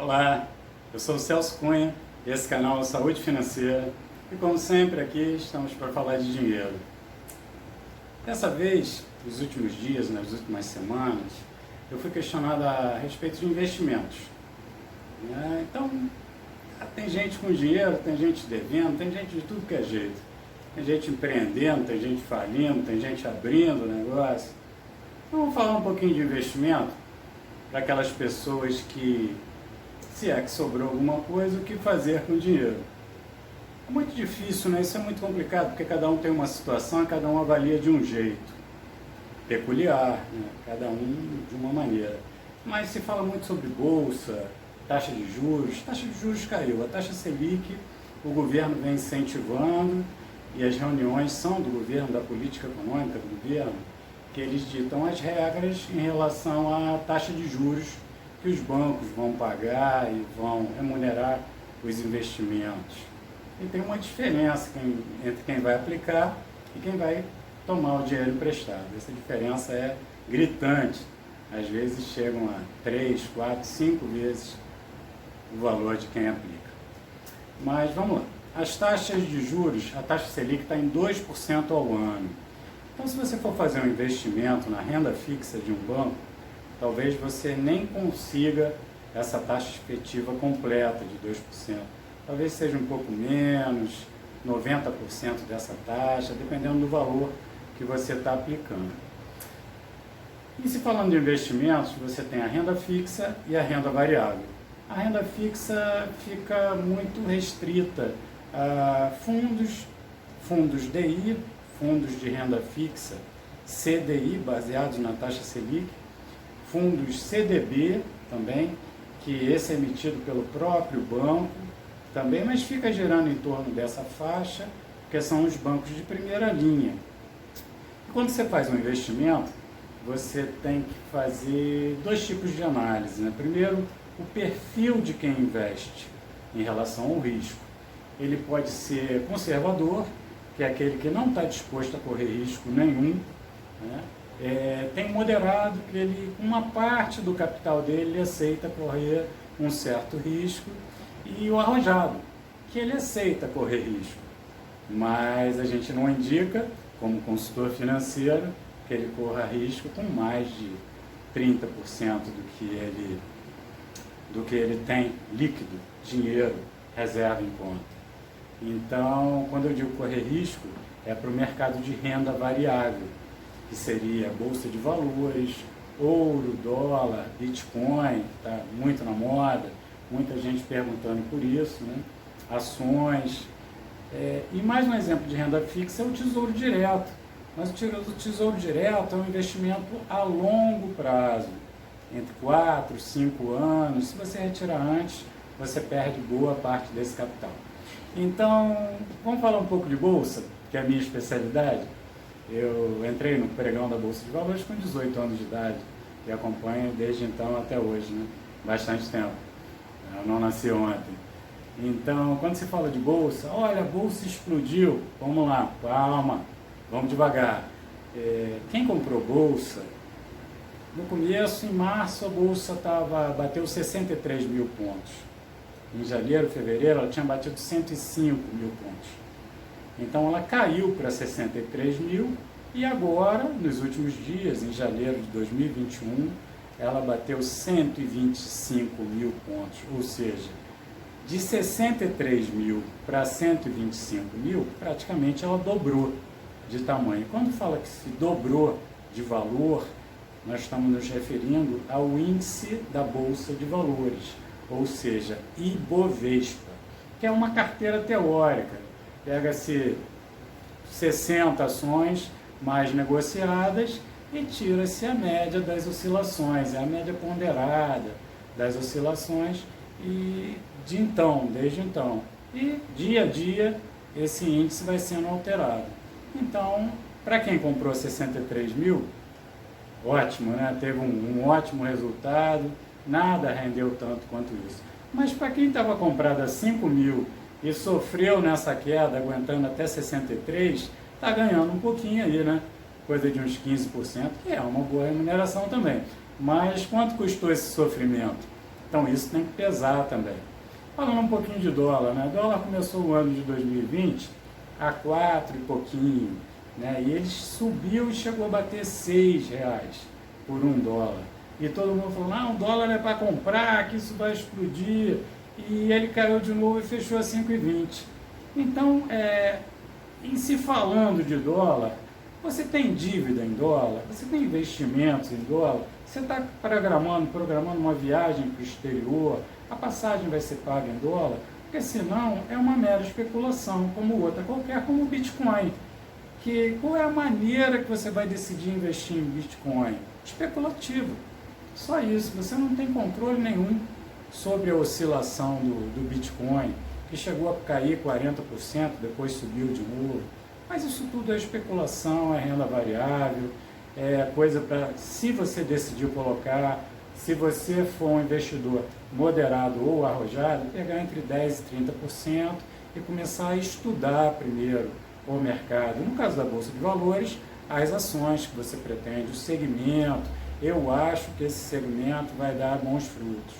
Olá, eu sou o Celso Cunha, esse canal é Saúde Financeira e como sempre aqui estamos para falar de dinheiro. Dessa vez, nos últimos dias, nas últimas semanas, eu fui questionado a respeito de investimentos. Então, tem gente com dinheiro, tem gente devendo, tem gente de tudo que é jeito. Tem gente empreendendo, tem gente falindo, tem gente abrindo negócio. Então, vamos falar um pouquinho de investimento para aquelas pessoas que, se é que sobrou alguma coisa, o que fazer com o dinheiro. É muito difícil, né? Isso é muito complicado, porque cada um tem uma situação e cada um avalia de um jeito peculiar, né? Cada um de uma maneira. Mas se fala muito sobre bolsa, taxa de juros caiu. A taxa Selic, o governo vem incentivando, e as reuniões são do governo, da política econômica do governo, que eles ditam as regras em relação à taxa de juros que os bancos vão pagar e vão remunerar os investimentos. E tem uma diferença entre quem vai aplicar e quem vai tomar o dinheiro emprestado. Essa diferença é gritante. Às vezes chegam a 3, 4, 5 vezes o valor de quem aplica. Mas vamos lá. As taxas de juros, a taxa Selic está em 2% ao ano. Então, se você for fazer um investimento na renda fixa de um banco, talvez você nem consiga essa taxa efetiva completa de 2%. Talvez seja um pouco menos, 90% dessa taxa, dependendo do valor que você está aplicando. E se falando de investimentos, você tem a renda fixa e a renda variável. A renda fixa fica muito restrita a fundos DI, fundos de renda fixa, CDI, baseados na taxa Selic, fundos CDB também, que esse é emitido pelo próprio banco também, mas fica girando em torno dessa faixa, que são os bancos de primeira linha. E quando você faz um investimento, você tem que fazer dois tipos de análise, né? Primeiro, o perfil de quem investe em relação ao risco. Ele pode ser conservador, que é aquele que não está disposto a correr risco nenhum, né? Tem moderado, que ele, uma parte do capital dele, ele aceita correr um certo risco, e o arrojado, que ele aceita correr risco, mas a gente não indica, como consultor financeiro, que ele corra risco com mais de 30% do que ele tem líquido, dinheiro, reserva em conta. Então, quando eu digo correr risco, é para o mercado de renda variável, que seria a bolsa de valores, ouro, dólar, Bitcoin, está muito na moda, muita gente perguntando por isso, né? Ações. E mais um exemplo de renda fixa é o Tesouro Direto. Mas o Tesouro Direto é um investimento a longo prazo, entre 4 e 5 anos. Se você retirar antes, você perde boa parte desse capital. Então, vamos falar um pouco de bolsa, que é a minha especialidade. Eu entrei no pregão da Bolsa de Valores com 18 anos de idade e acompanho desde então até hoje, né? Bastante tempo. Eu não nasci ontem. Então, quando se fala de bolsa, olha, a bolsa explodiu. Vamos lá, calma, vamos devagar. Quem comprou bolsa, no começo, em março, a bolsa bateu 63 mil pontos. Em janeiro, fevereiro, ela tinha batido 105 mil pontos. Então ela caiu para 63 mil e agora, nos últimos dias, em janeiro de 2021, ela bateu 125 mil pontos, ou seja, de 63 mil para 125 mil, praticamente ela dobrou de tamanho. Quando fala que se dobrou de valor, nós estamos nos referindo ao índice da Bolsa de Valores, ou seja, Ibovespa, que é uma carteira teórica. Pega-se 60 ações mais negociadas e tira-se a média das oscilações, é a média ponderada das oscilações desde então. E dia a dia esse índice vai sendo alterado. Então, para quem comprou 63 mil, ótimo, né? Teve um ótimo resultado, nada rendeu tanto quanto isso. Mas para quem estava comprado a 5 mil e sofreu nessa queda, aguentando até 63, está ganhando um pouquinho aí, né? Coisa de uns 15%, que é uma boa remuneração também. Mas quanto custou esse sofrimento? Então isso tem que pesar também. Falando um pouquinho de dólar, né? O dólar começou o ano de 2020 a 4 e pouquinho, né? E ele subiu e chegou a bater R$ 6 por $1. E todo mundo falou, não, o dólar é para comprar, que isso vai explodir. E ele caiu de novo e fechou a 5,20. Então, em se falando de dólar, você tem dívida em dólar, você tem investimentos em dólar, você está programando uma viagem para o exterior, a passagem vai ser paga em dólar, porque senão é uma mera especulação, como outra qualquer, como o Bitcoin. Qual é a maneira que você vai decidir investir em Bitcoin? Especulativo. Só isso, você não tem controle nenhum sobre a oscilação do Bitcoin, que chegou a cair 40%, depois subiu de novo. Mas isso tudo é especulação, é renda variável, é coisa para, se você decidir colocar, se você for um investidor moderado ou arrojado, pegar entre 10% e 30% e começar a estudar primeiro o mercado. No caso da Bolsa de Valores, as ações que você pretende, o segmento, eu acho que esse segmento vai dar bons frutos,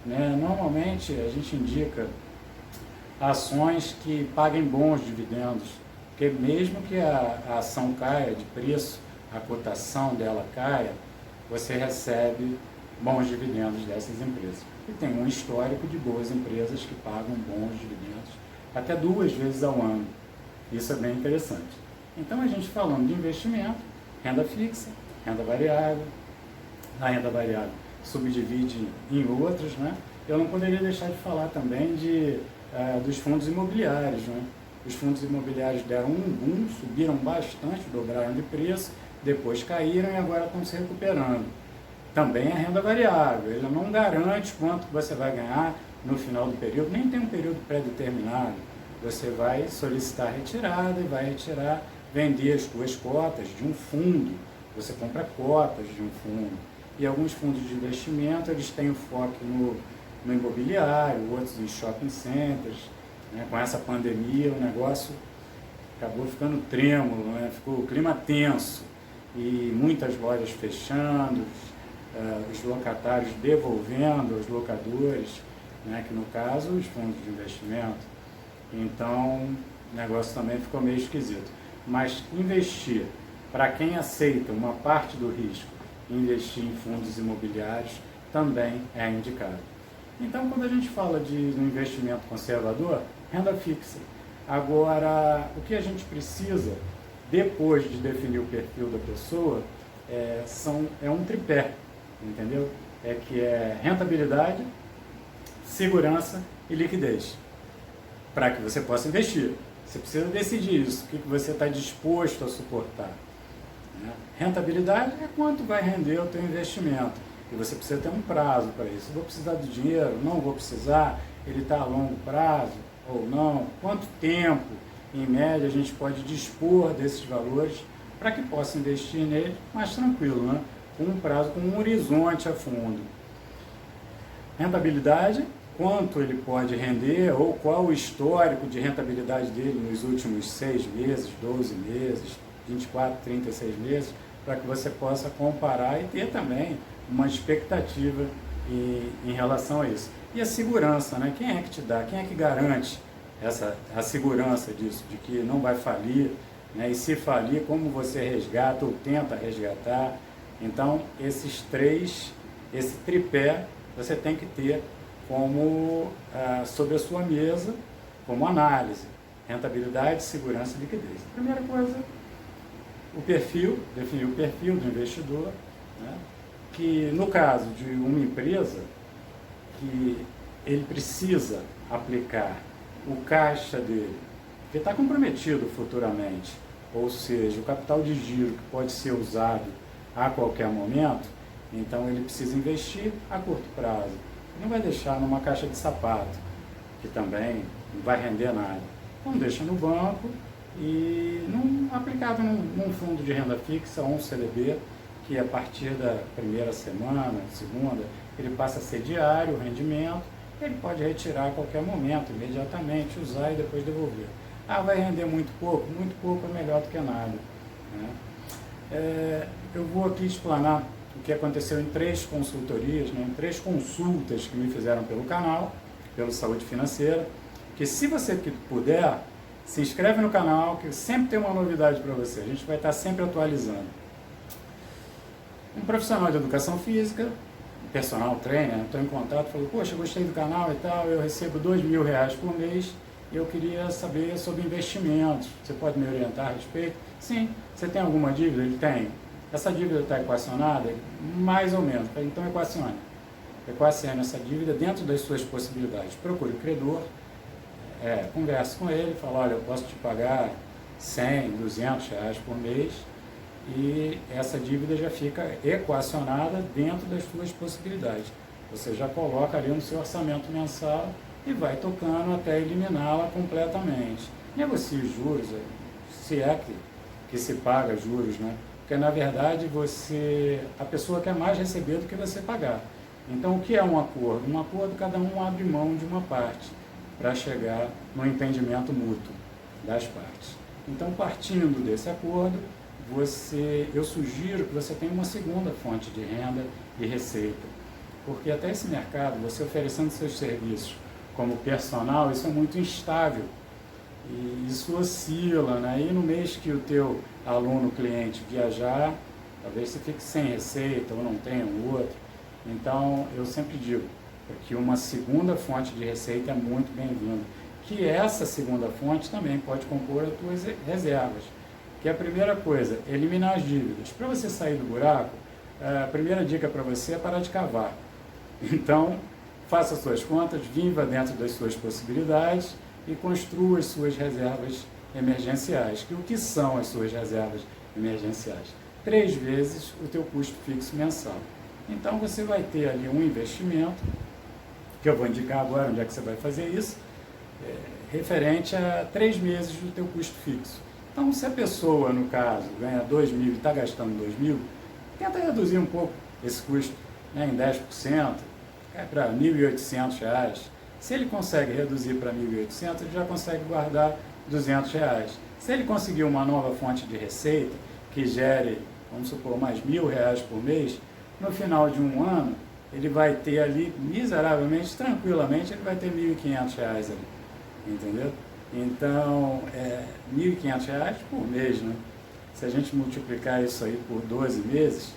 né? Normalmente a gente indica ações que paguem bons dividendos, porque mesmo que a ação caia de preço, a cotação dela caia, você recebe bons dividendos dessas empresas. E tem um histórico de boas empresas que pagam bons dividendos até 2 vezes ao ano. Isso é bem interessante. Então a gente falando de investimento, renda fixa, renda variável, a renda variável subdivide em outras, né? Eu não poderia deixar de falar também dos fundos imobiliários, né? Os fundos imobiliários deram um boom, subiram bastante, dobraram de preço, depois caíram e agora estão se recuperando. Também a renda variável, ele não garante quanto você vai ganhar no final do período, nem tem um período pré-determinado. Você vai solicitar retirada e vai retirar, vender as suas cotas de um fundo, você compra cotas de um fundo. E alguns fundos de investimento, eles têm o foco no imobiliário, outros em shopping centers, né? Com essa pandemia o negócio acabou ficando trêmulo, né? Ficou o clima tenso e muitas lojas fechando, os locatários devolvendo aos locadores, né? Que no caso os fundos de investimento. Então o negócio também ficou meio esquisito. Mas investir, para quem aceita uma parte do risco, investir em fundos imobiliários também é indicado. Então, quando a gente fala de um investimento conservador, renda fixa. Agora, o que a gente precisa, depois de definir o perfil da pessoa, é um tripé, entendeu? Que é rentabilidade, segurança e liquidez, para que você possa investir. Você precisa decidir isso, o que você está disposto a suportar. Né? Rentabilidade é quanto vai render o teu investimento. E você precisa ter um prazo para isso. Vou precisar do dinheiro? Não vou precisar? Ele está a longo prazo ou não? Quanto tempo, em média, a gente pode dispor desses valores para que possa investir nele mais tranquilo, né? Com um prazo, com um horizonte a fundo. Rentabilidade, quanto ele pode render ou qual o histórico de rentabilidade dele nos últimos 6 meses, 12 meses, 24, 36 meses, para que você possa comparar e ter também uma expectativa em relação a isso. E a segurança, né? Quem é que te dá, quem é que garante a segurança disso, de que não vai falir, né? E se falir, como você resgata ou tenta resgatar? Então, esse tripé, você tem que ter como sobre a sua mesa, como análise: rentabilidade, segurança e liquidez. Primeira coisa, o perfil, definir o perfil do investidor, né? Que no caso de uma empresa, que ele precisa aplicar o caixa dele, que está comprometido futuramente, ou seja, o capital de giro que pode ser usado a qualquer momento, então ele precisa investir a curto prazo. Não vai deixar numa caixa de sapato, que também não vai render nada. Então deixa no banco e aplicado num fundo de renda fixa ou um CDB, que a partir da primeira semana, segunda, ele passa a ser diário o rendimento, ele pode retirar a qualquer momento, imediatamente, usar e depois devolver. Vai render muito pouco é melhor do que nada. Né? Eu vou aqui explanar o que aconteceu em 3 consultorias, né, em 3 consultas que me fizeram pelo canal, pelo Saúde Financeira, que se você puder, se inscreve no canal, que sempre tem uma novidade para você, a gente vai estar sempre atualizando. Um profissional de educação física, personal trainer, estou em contato, falou, poxa, gostei do canal e tal, eu recebo R$2.000 por mês, e eu queria saber sobre investimentos, você pode me orientar a respeito? Sim, você tem alguma dívida? Ele tem. Essa dívida está equacionada? Mais ou menos, então equacione essa dívida dentro das suas possibilidades. Procure o credor, converse com ele, fala, olha, eu posso te pagar R$100, R$200 por mês, e essa dívida já fica equacionada dentro das suas possibilidades. Você já coloca ali no seu orçamento mensal e vai tocando até eliminá-la completamente. Negocie os juros, se é que se paga juros, né? Porque na verdade a pessoa quer mais receber do que você pagar. Então o que é um acordo? Um acordo, cada um abre mão de uma parte para chegar no entendimento mútuo das partes. Então, partindo desse acordo, eu sugiro que você tenha uma segunda fonte de renda e receita, porque até esse mercado, você oferecendo seus serviços como personal, isso é muito instável e isso oscila, né? E no mês que o teu aluno, cliente viajar, talvez você fique sem receita ou não tenha um outro. Então, eu sempre digo que uma segunda fonte de receita é muito bem-vinda, que essa segunda fonte também pode compor as tuas reservas. Que é a primeira coisa, eliminar as dívidas. Para você sair do buraco, a primeira dica para você é parar de cavar. Então, faça suas contas, viva dentro das suas possibilidades e construa as suas reservas emergenciais. O que são as suas reservas emergenciais? 3 vezes o teu custo fixo mensal. Então, você vai ter ali um investimento, que eu vou indicar agora onde é que você vai fazer isso, referente a 3 meses do teu custo fixo. Então, se a pessoa, no caso, ganha R$2.000 e está gastando R$2.000, tenta reduzir um pouco esse custo, né, em 10%, cai para R$1.800. Se ele consegue reduzir para R$1.800, ele já consegue guardar R$200. Se ele conseguir uma nova fonte de receita, que gere, vamos supor, mais R$1.000 por mês, no final de um ano, ele vai ter ali, miseravelmente, tranquilamente, ele vai ter R$1.500 ali, entendeu? Então, R$1.500 por mês, né? Se a gente multiplicar isso aí por 12 meses,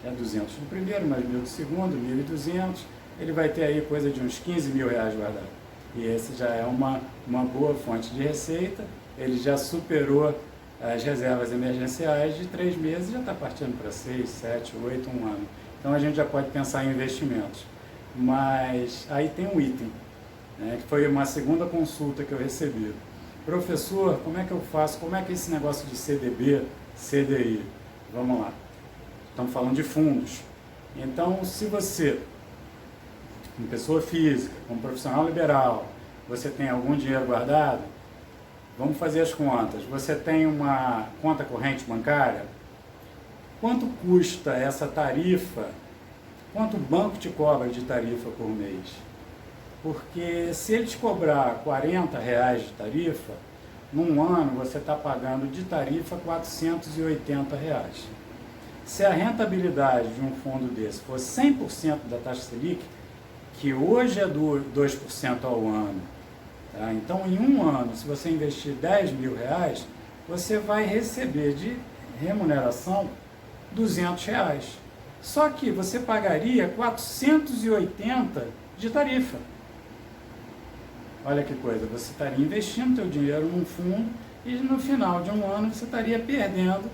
que é 200 do primeiro, mais 1.000 do segundo, 1.200, ele vai ter aí coisa de uns R$15.000 guardado. E esse já é uma boa fonte de receita, ele já superou as reservas emergenciais de 3 meses, já está partindo para 6, 7, 8, 1 ano. Então a gente já pode pensar em investimentos. Mas aí tem um item, né, que foi uma segunda consulta que eu recebi. Professor, como é que eu faço? Como é que é esse negócio de CDB, CDI? Vamos lá. Estamos falando de fundos. Então, se você, como pessoa física, como profissional liberal, você tem algum dinheiro guardado, vamos fazer as contas. Você tem uma conta corrente bancária? Quanto custa essa tarifa? Quanto o banco te cobra de tarifa por mês? Porque se ele te cobrar R$40 de tarifa, num ano você está pagando de tarifa R$480. Se a rentabilidade de um fundo desse for 100% da taxa Selic, que hoje é 2% ao ano, tá? Então em um ano, se você investir R$10.000, você vai receber de remuneração R$200. Só que você pagaria 480 de tarifa. Olha que coisa, você estaria investindo seu dinheiro num fundo e no final de um ano você estaria perdendo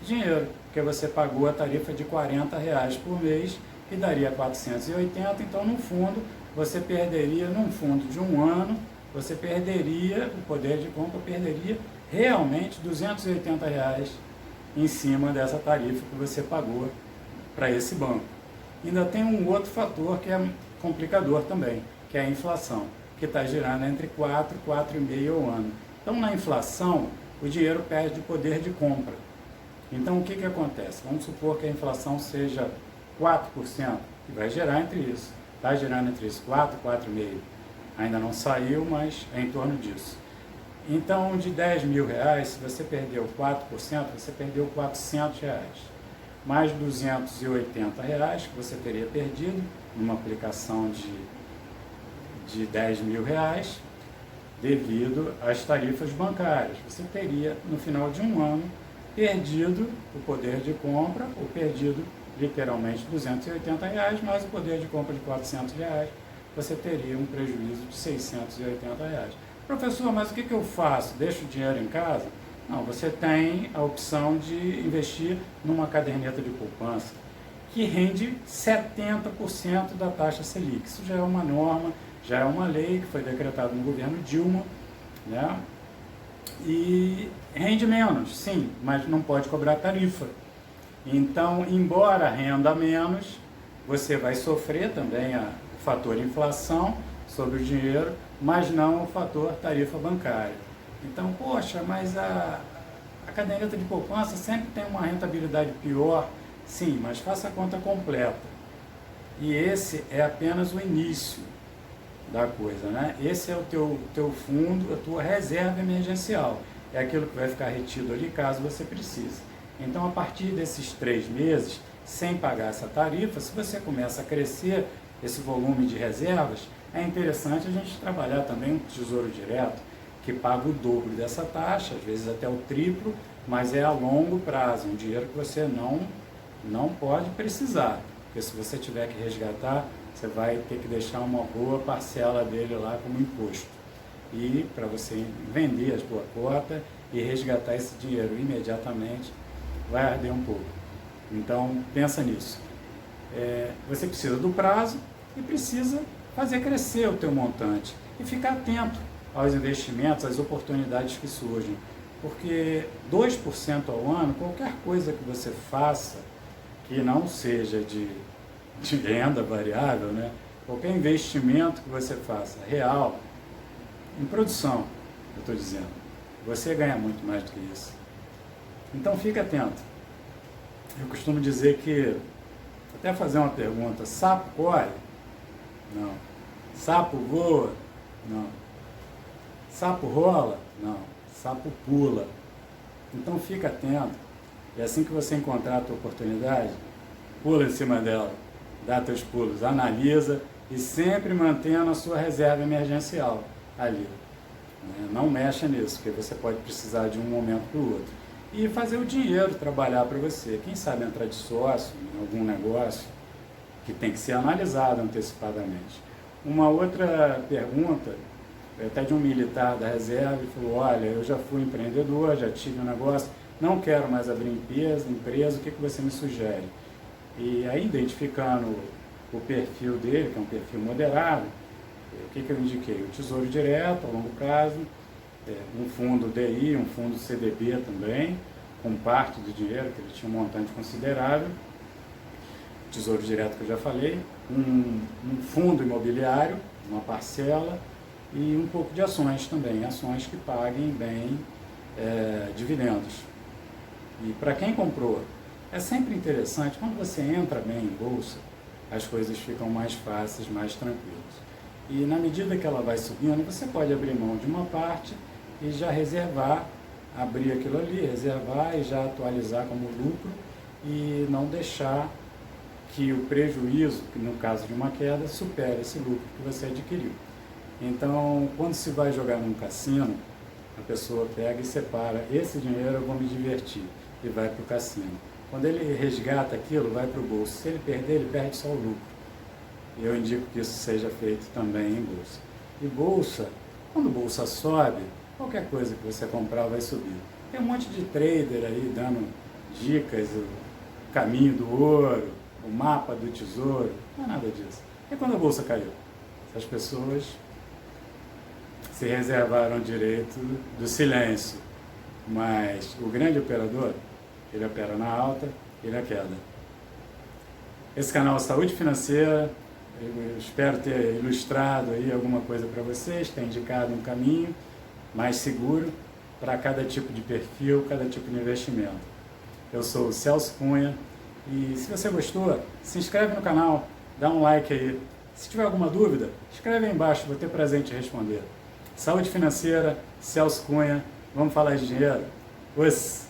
dinheiro, porque você pagou a tarifa de R$40 por mês e daria 480, então no fundo você perderia, num fundo de um ano, você perderia, o poder de compra perderia realmente R$280 em cima dessa tarifa que você pagou para esse banco. Ainda tem um outro fator que é complicador também, que é a inflação, que está girando entre 4 e 4,5 ao ano. Então, na inflação, o dinheiro perde o poder de compra. Então, o que acontece? Vamos supor que a inflação seja 4%, e vai gerar entre isso. Está girando entre isso, 4 e 4,5. Ainda não saiu, mas é em torno disso. Então, de R$10.000, se você perdeu 4%, você perdeu R$400. mais R$280 que você teria perdido numa aplicação de R$10.000 devido às tarifas bancárias. Você teria, no final de um ano, perdido o poder de compra, ou perdido literalmente R$280, mais o poder de compra de R$400, você teria um prejuízo de R$680. Professor, mas o que eu faço? Deixo o dinheiro em casa? Não, você tem a opção de investir numa caderneta de poupança que rende 70% da taxa Selic. Isso já é uma norma, já é uma lei que foi decretada no governo Dilma, né? E rende menos, sim, mas não pode cobrar tarifa. Então, embora renda menos, você vai sofrer também o fator inflação sobre o dinheiro, mas não o fator tarifa bancária. Então, poxa, mas a caderneta de poupança sempre tem uma rentabilidade pior. Sim, mas faça a conta completa. E esse é apenas o início da coisa, né? Esse é o teu fundo, a tua reserva emergencial. É aquilo que vai ficar retido ali caso você precise. Então, a partir desses 3 meses, sem pagar essa tarifa, se você começa a crescer esse volume de reservas, é interessante a gente trabalhar também um tesouro direto, que paga o dobro dessa taxa, às vezes até o triplo, mas é a longo prazo, um dinheiro que você não pode precisar, porque se você tiver que resgatar, você vai ter que deixar uma boa parcela dele lá como imposto. E para você vender a sua cota e resgatar esse dinheiro imediatamente, vai arder um pouco. Então, pensa nisso. Você precisa do prazo e precisa fazer crescer o teu montante e ficar atento aos investimentos, às oportunidades que surgem. Porque 2% ao ano, qualquer coisa que você faça que não seja de renda variável, né? Qualquer investimento que você faça, real, em produção, eu estou dizendo, você ganha muito mais do que isso. Então fique atento. Eu costumo dizer que, até fazer uma pergunta, sapo corre? Não. Sapo voa? Não. Sapo rola? Não. Sapo pula. Então fica atento. E assim que você encontrar a tua oportunidade, pula em cima dela, dá teus pulos, analisa e sempre mantendo a sua reserva emergencial ali. Não mexa nisso, porque você pode precisar de um momento para o outro. E fazer o dinheiro trabalhar para você. Quem sabe entrar de sócio em algum negócio que tem que ser analisado antecipadamente. Uma outra pergunta, até de um militar da reserva, ele falou, olha, eu já fui empreendedor, já tive um negócio, não quero mais abrir empresa, o que você me sugere? E aí, identificando o perfil dele, que é um perfil moderado, o que eu indiquei? O tesouro direto, a longo prazo, um fundo DI, um fundo CDB também, com parte do dinheiro, que ele tinha um montante considerável, tesouro direto que eu já falei, um fundo imobiliário, uma parcela, e um pouco de ações também, ações que paguem bem dividendos. E para quem comprou, é sempre interessante, quando você entra bem em bolsa, as coisas ficam mais fáceis, mais tranquilas. E na medida que ela vai subindo, você pode abrir mão de uma parte e já reservar, abrir aquilo ali, reservar e já atualizar como lucro e não deixar que o prejuízo, que no caso de uma queda, supere esse lucro que você adquiriu. Então, quando se vai jogar num cassino, a pessoa pega e separa, esse dinheiro eu vou me divertir, e vai para o cassino. Quando ele resgata aquilo, vai para o bolso. Se ele perder, ele perde só o lucro. E eu indico que isso seja feito também em bolsa. E bolsa, quando bolsa sobe, qualquer coisa que você comprar vai subir. Tem um monte de trader aí dando dicas, o caminho do ouro, o mapa do tesouro, não é nada disso. E quando a bolsa caiu? As pessoas se reservaram o direito do silêncio, mas o grande operador, ele opera na alta e na queda. Esse canal Saúde Financeira, eu espero ter ilustrado aí alguma coisa para vocês, ter indicado um caminho mais seguro para cada tipo de perfil, cada tipo de investimento. Eu sou o Celso Cunha e se você gostou, se inscreve no canal, dá um like aí. Se tiver alguma dúvida, escreve aí embaixo, vou ter prazer em te responder. Saúde Financeira, Celso Cunha, vamos falar de dinheiro? Os